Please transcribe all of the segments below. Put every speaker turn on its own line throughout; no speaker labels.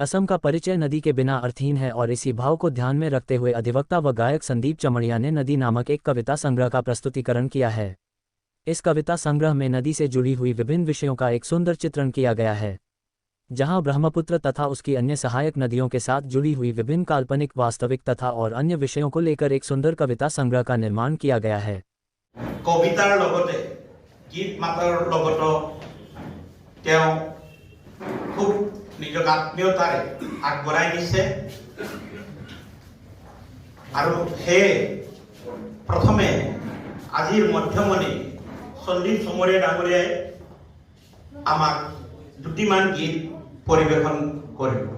असम का परिचय नदी के बिना अर्थहीन है और इसी भाव को ध्यान में रखते हुए अधिवक्ता व गायक संदीप चमड़िया ने नदी नामक एक कविता संग्रह का प्रस्तुतिकरण किया है। इस कविता संग्रह में नदी से जुड़ी हुई विभिन्न विषयों का एक सुंदर चित्रण किया गया है, जहां ब्रह्मपुत्र तथा उसकी अन्य सहायक नदियों के साथ जुड़ी हुई विभिन्न काल्पनिक, वास्तविक तथा और अन्य विषयों को लेकर एक सुंदर कविता संग्रह का निर्माण किया गया है।
कवितार लगते गीत मातर लगतो तेओ खूब निजक आत्मीयतारे आगबढ़ाई दिसे आरो हे प्रथमे आजिर मध्यमनी सन्दीप चमड़िया डांगरियाय आमाक दुटिमान गीत परिवेशन करिब।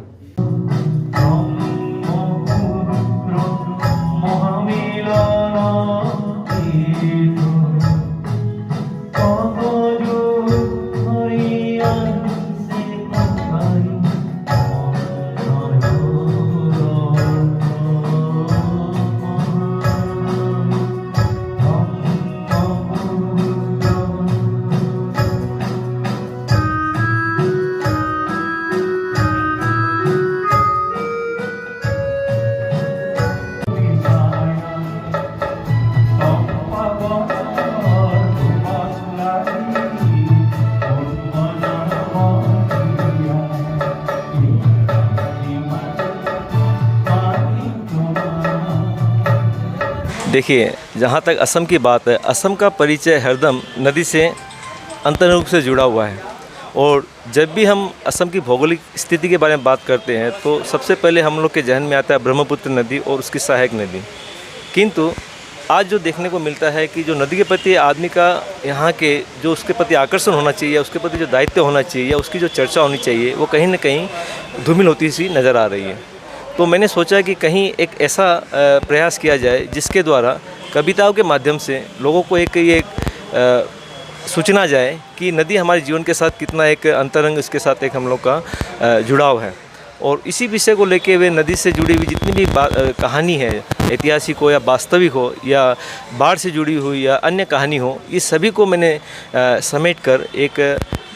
देखिए, जहाँ तक असम की बात है, असम का परिचय हरदम नदी से अंतर्निहित रूप से जुड़ा हुआ है। और जब भी हम असम की भौगोलिक स्थिति के बारे में बात करते हैं तो सबसे पहले हम लोग के जहन में आता है ब्रह्मपुत्र नदी और उसकी सहायक नदी। किंतु आज जो देखने को मिलता है कि जो नदी के प्रति आदमी का यहाँ के जो उसके प्रति आकर्षण होना चाहिए, उसके प्रति जो दायित्व होना चाहिए, उसकी जो चर्चा होनी चाहिए, वो कहीं ना कहीं धूमिल होती सी नज़र आ रही है। तो मैंने सोचा कि कहीं एक ऐसा प्रयास किया जाए जिसके द्वारा कविताओं के माध्यम से लोगों को एक ये सूचना जाए कि नदी हमारे जीवन के साथ कितना एक अंतरंग, इसके साथ एक हम लोग का जुड़ाव है। और इसी विषय को लेके वे नदी से जुड़ी हुई जितनी भी कहानी है, ऐतिहासिक हो या वास्तविक हो या बाढ़ से जुड़ी हुई या अन्य कहानी हो, इस सभी को मैंने समेट कर एक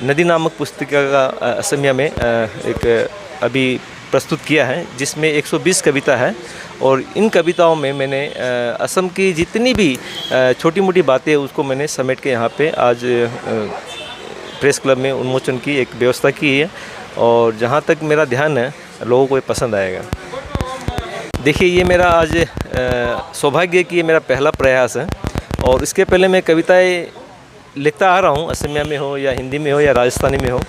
नदी नामक पुस्तिका का असमिया में एक अभी प्रस्तुत किया है, जिसमें 120 कविता है। और इन कविताओं में मैंने असम की जितनी भी छोटी मोटी बातें उसको मैंने समेट के यहाँ पे आज प्रेस क्लब में उन्मोचन की एक व्यवस्था की है। और जहाँ तक मेरा ध्यान है, लोगों को ये पसंद आएगा। देखिए, ये मेरा आज सौभाग्य कि ये मेरा पहला प्रयास है। और इसके पहले मैं कविताएं लिखता आ रहा हूँ, असमिया में हो या हिंदी में हो या राजस्थानी में हो,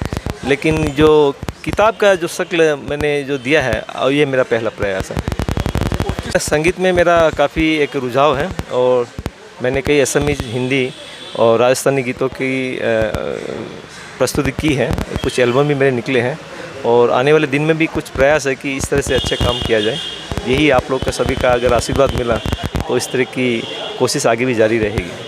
लेकिन जो किताब का जो शक्ल मैंने जो दिया है, और ये मेरा पहला प्रयास है। संगीत में मेरा काफ़ी एक रुझाव है और मैंने कई असमी, हिंदी और राजस्थानी गीतों की प्रस्तुति की है। कुछ एल्बम भी मेरे निकले हैं और आने वाले दिन में भी कुछ प्रयास है कि इस तरह से अच्छे काम किया जाए। यही आप लोग का सभी का अगर आशीर्वाद मिला तो इस तरह की कोशिश आगे भी जारी रहेगी।